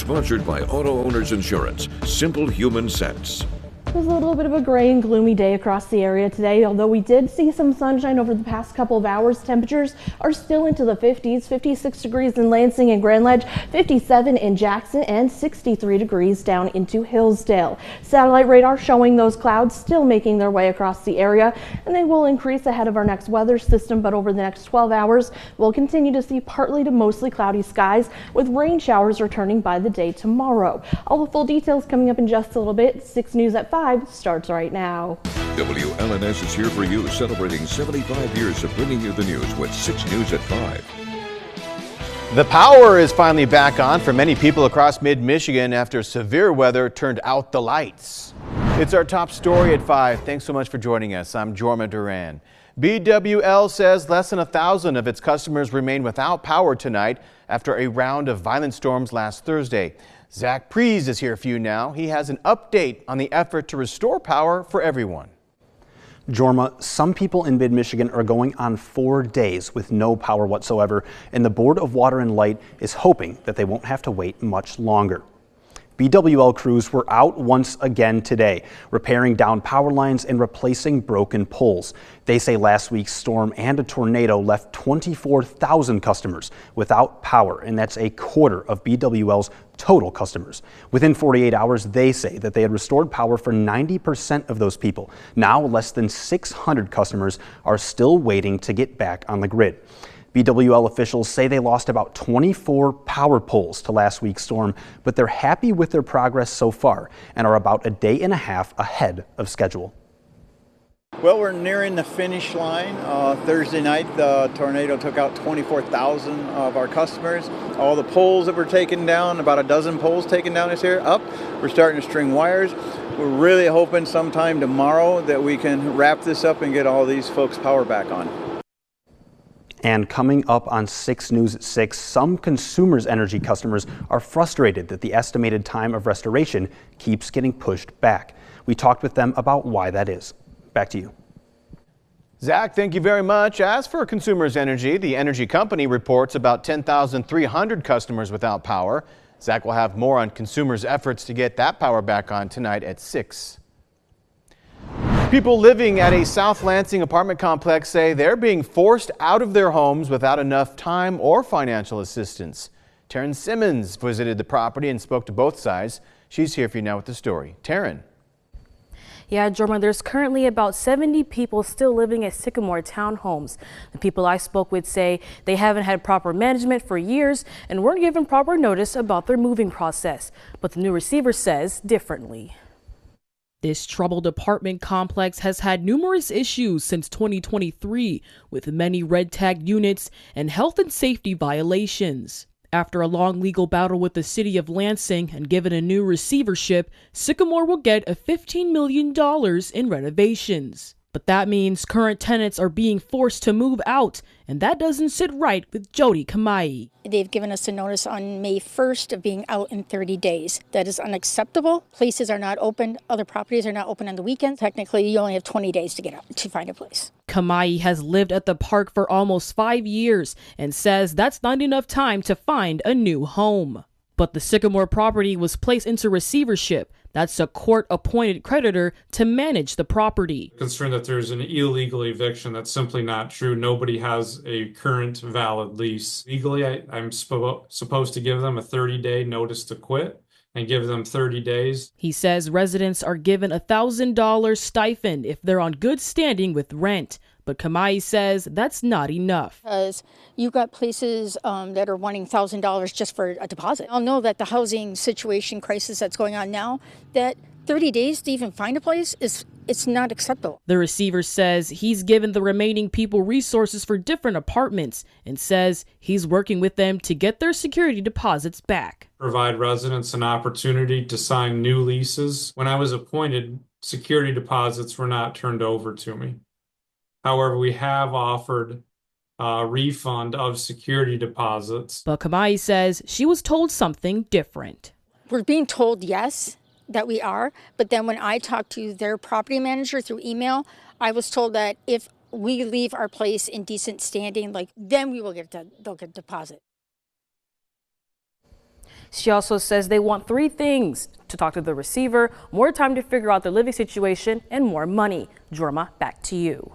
Sponsored by Auto Owners Insurance. Simple human sense. It was a little bit of a gray and gloomy day across the area today, although we did see some sunshine over the past couple of hours. Temperatures are still into the 50s, 56 degrees in Lansing and Grand Ledge, 57 in Jackson, and 63 degrees down into Hillsdale. Satellite radar showing those clouds still making their way across the area, and they will increase ahead of our next weather system, but over the next 12 hours, we'll continue to see partly to mostly cloudy skies with rain showers returning by the day tomorrow. All the full details coming up in just a little bit. 6 News at 5 starts right now. WLNS is here for you, celebrating 75 years of bringing you the news with 6 News at 5. The power is finally back on for many people across mid-Michigan after severe weather turned out the lights. It's our top story at 5. Thanks so much for joining us. I'm Jorma Duran. BWL says less than 1,000 of its customers remain without power tonight after a round of violent storms last Thursday. Zach Prees is here for you now. He has an update on the effort to restore power for everyone. Jorma, some people in mid-Michigan are going on 4 days with no power whatsoever, and the Board of Water and Light is hoping that they won't have to wait much longer. BWL crews were out once again today, repairing down power lines and replacing broken poles. They say last week's storm and a tornado left 24,000 customers without power, and that's a quarter of BWL's total customers. Within 48 hours, they say that they had restored power for 90% of those people. Now, less than 600 customers are still waiting to get back on the grid. BWL officials say they lost about 24 power poles to last week's storm, but they're happy with their progress so far and are about a day and a half ahead of schedule. Well, we're nearing the finish line. Thursday night, the tornado took out 24,000 of our customers. All the poles that were taken down, about a dozen poles taken down this here, up. We're starting to string wires. We're really hoping sometime tomorrow that we can wrap this up and get all these folks' power back on. And coming up on 6 News at 6, some Consumers Energy customers are frustrated that the estimated time of restoration keeps getting pushed back. We talked with them about why that is. Back to you. Zach, thank you very much. As for Consumers Energy, the energy company reports about 10,300 customers without power. Zach will have more on Consumers' efforts to get that power back on tonight at 6. People living at a South Lansing apartment complex say they're being forced out of their homes without enough time or financial assistance. Taryn Simmons visited the property and spoke to both sides. She's here for you now with the story. Taryn. Yeah, Jorma, there's currently about 70 people still living at Sycamore Townhomes. The people I spoke with say they haven't had proper management for years and weren't given proper notice about their moving process. But the new receiver says differently. This troubled apartment complex has had numerous issues since 2023, with many red-tagged units and health and safety violations. After a long legal battle with the city of Lansing and given a new receivership, Sycamore will get a $15 million in renovations. But that means current tenants are being forced to move out, and that doesn't sit right with Jody Kamai. They've given us a notice on May 1st of being out in 30 days. That is unacceptable. Places are not open. Other properties are not open on the weekend. Technically, you only have 20 days to get out to find a place. Kamai has lived at the park for almost 5 years and says that's not enough time to find a new home. But the Sycamore property was placed into receivership. That's a court-appointed creditor to manage the property. Concerned that there's an illegal eviction. That's simply not true. Nobody has a current valid lease. Legally, I'm supposed to give them a 30-day notice to quit and give them 30 days. He says residents are given a $1,000 stipend if they're on good standing with rent. But Kamai says that's not enough. Because you've got places that are wanting $1,000 just for a deposit. I'll know that the housing situation crisis that's going on now, that 30 days to even find a place it's not acceptable. The receiver says he's given the remaining people resources for different apartments and says he's working with them to get their security deposits back. Provide residents an opportunity to sign new leases. When I was appointed, security deposits were not turned over to me. However, we have offered a refund of security deposits. But Kamai says she was told something different. We're being told yes, that we are. But then when I talked to their property manager through email, I was told that if we leave our place in decent standing, then we will they'll get a deposit. She also says they want three things: to talk to the receiver, more time to figure out the living situation, and more money. Jorma, back to you.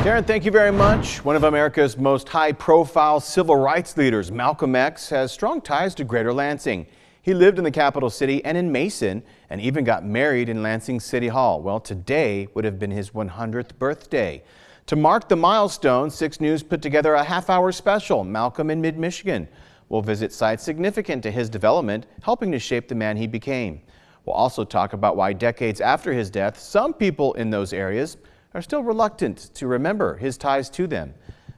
Karen, thank you very much. One of America's most high-profile civil rights leaders, Malcolm X, has strong ties to Greater Lansing. He lived in the capital city and in Mason, and even got married in Lansing City Hall. Well, today would have been his 100th birthday. To mark the milestone, 6 News put together a half-hour special, Malcolm in Mid-Michigan. We'll visit sites significant to his development, helping to shape the man he became. We'll also talk about why decades after his death, some people in those areas are still reluctant to remember his ties to them.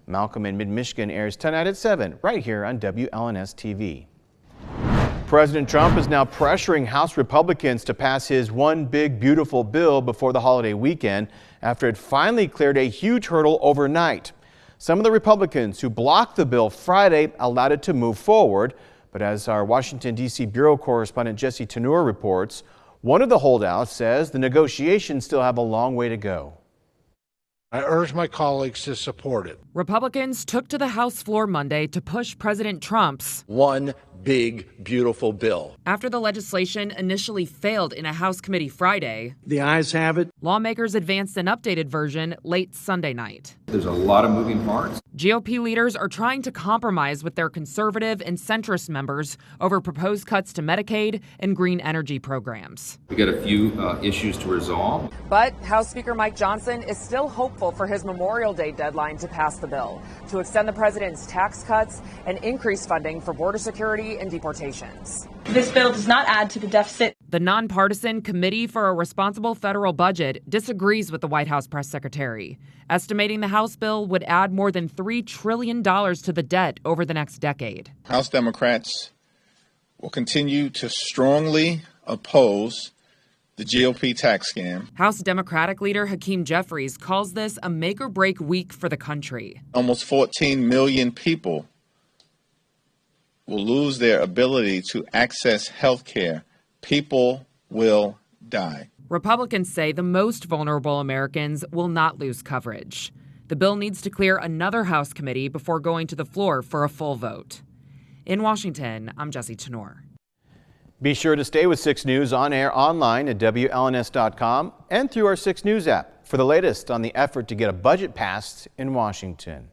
Malcolm in Mid-Michigan airs tonight at 7, right here on WLNS TV. President Trump is now pressuring House Republicans to pass his One Big Beautiful Bill before the holiday weekend after it finally cleared a huge hurdle overnight. Some of the Republicans who blocked the bill Friday allowed it to move forward, but as our Washington, D.C. Bureau correspondent Jesse Tenor reports, one of the holdouts says the negotiations still have a long way to go. I urge my colleagues to support it. Republicans took to the House floor Monday to push President Trump's One Big Beautiful Bill. After the legislation initially failed in a House committee Friday, The ayes have it. lawmakers advanced an updated version late Sunday night. There's a lot of moving parts. GOP leaders are trying to compromise with their conservative and centrist members over proposed cuts to Medicaid and green energy programs. We got a few issues to resolve. But House Speaker Mike Johnson is still hopeful for his Memorial Day deadline to pass the bill, to extend the president's tax cuts and increase funding for border security and deportations. This bill does not add to the deficit. The nonpartisan Committee for a Responsible Federal Budget disagrees with the White House press secretary, estimating the House bill would add more than $3 trillion to the debt over the next decade. House Democrats will continue to strongly oppose the GOP tax scam. House Democratic leader Hakeem Jeffries calls this a make-or-break week for the country. Almost 14 million people will lose their ability to access health care. People will die. Republicans say the most vulnerable Americans will not lose coverage. The bill needs to clear another House committee before going to the floor for a full vote. In Washington, I'm Jesse Tenor. Be sure to stay with 6 News on air online at WLNS.com and through our 6 News app for the latest on the effort to get a budget passed in Washington.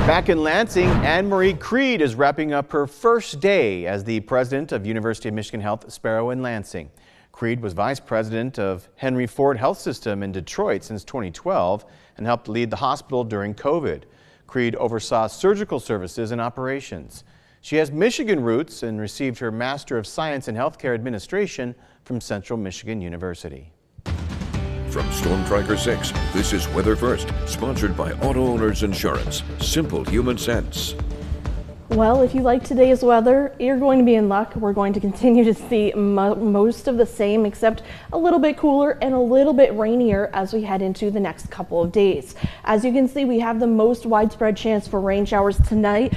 Back in Lansing, Anne Marie Creed is wrapping up her first day as the president of University of Michigan Health Sparrow in Lansing. Creed was vice president of Henry Ford Health System in Detroit since 2012 and helped lead the hospital during COVID. Creed oversaw surgical services and operations. She has Michigan roots and received her Master of Science in Healthcare Administration from Central Michigan University. From Storm Tracker 6, this is Weather First, sponsored by Auto Owners Insurance. Simple human sense. Well, if you like today's weather, you're going to be in luck. We're going to continue to see most of the same, except a little bit cooler and a little bit rainier as we head into the next couple of days. As you can see, we have the most widespread chance for rain showers tomorrow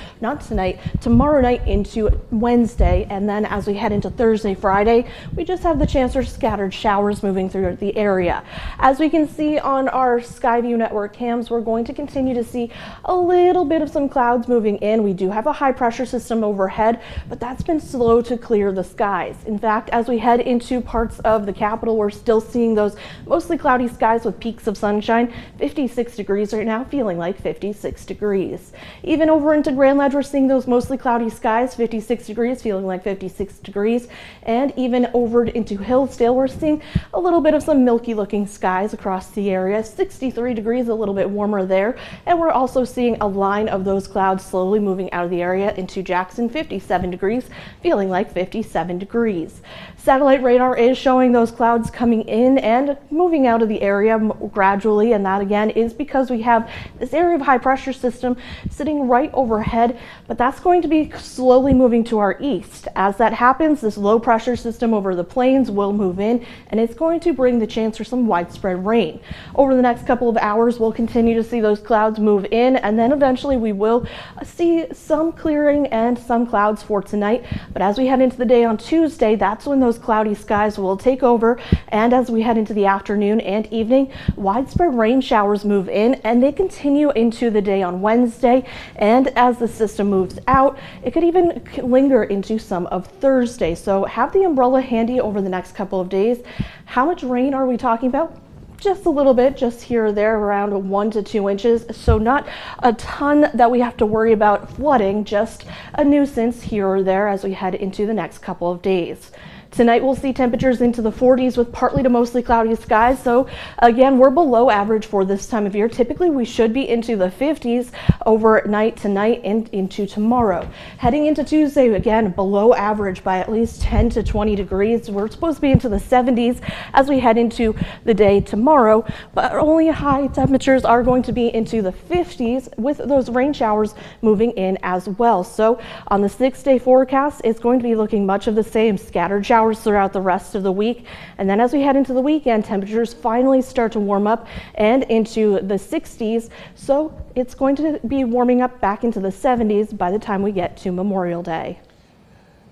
night into Wednesday. And then as we head into Thursday, Friday, we just have the chance for scattered showers moving through the area. As we can see on our Skyview Network cams, we're going to continue to see a little bit of some clouds moving in. We do have a high pressure system overhead, but that's been slow to clear the skies. In fact, as we head into parts of the capital, we're still seeing those mostly cloudy skies with peaks of sunshine. 56 degrees right now, feeling like 56 degrees. Even over into Grand Ledge, we're seeing those mostly cloudy skies, 56 degrees, feeling like 56 degrees. And even over into Hillsdale, we're seeing a little bit of some milky looking skies across the area, 63 degrees, a little bit warmer there. And we're also seeing a line of those clouds slowly moving out of the area into Jackson, 57 degrees, feeling like 57 degrees. Satellite radar is showing those clouds coming in and moving out of the area gradually, and that again is because we have this area of high pressure system sitting right overhead, but that's going to be slowly moving to our east. As that happens, this low pressure system over the plains will move in, and it's going to bring the chance for some widespread rain. Over the next couple of hours, we'll continue to see those clouds move in, and then eventually we will see some clearing and some clouds for tonight, but as we head into the day on Tuesday, that's when those cloudy skies will take over, and as we head into the afternoon and evening, widespread rain showers move in, and they continue into the day on Wednesday, and as the system moves out, it could even linger into some of Thursday. So have the umbrella handy over the next couple of days. How much rain are we talking about? Just a little bit, just here or there, around 1 to 2 inches. So not a ton that we have to worry about flooding, just a nuisance here or there as we head into the next couple of days. Tonight we'll see temperatures into the 40s with partly to mostly cloudy skies. So again, we're below average for this time of year. Typically we should be into the 50s overnight tonight and into tomorrow. Heading into Tuesday, again, below average by at least 10 to 20 degrees. We're supposed to be into the 70s as we head into the day tomorrow, but only high temperatures are going to be into the 50s with those rain showers moving in as well. So on the 6-day forecast, it's going to be looking much of the same. Scattered showers throughout the rest of the week, and then as we head into the weekend, temperatures finally start to warm up and into the 60s, so it's going to be warming up back into the 70s by the time we get to Memorial Day.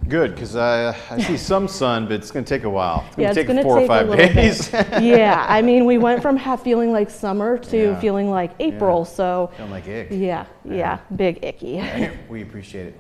Good, because I see some sun, but it's going to take a while. It's going to take 4 or 5 days. Yeah, I mean, we went from feeling like summer to feeling like April, so feeling like ick. Yeah, big icky. We appreciate it.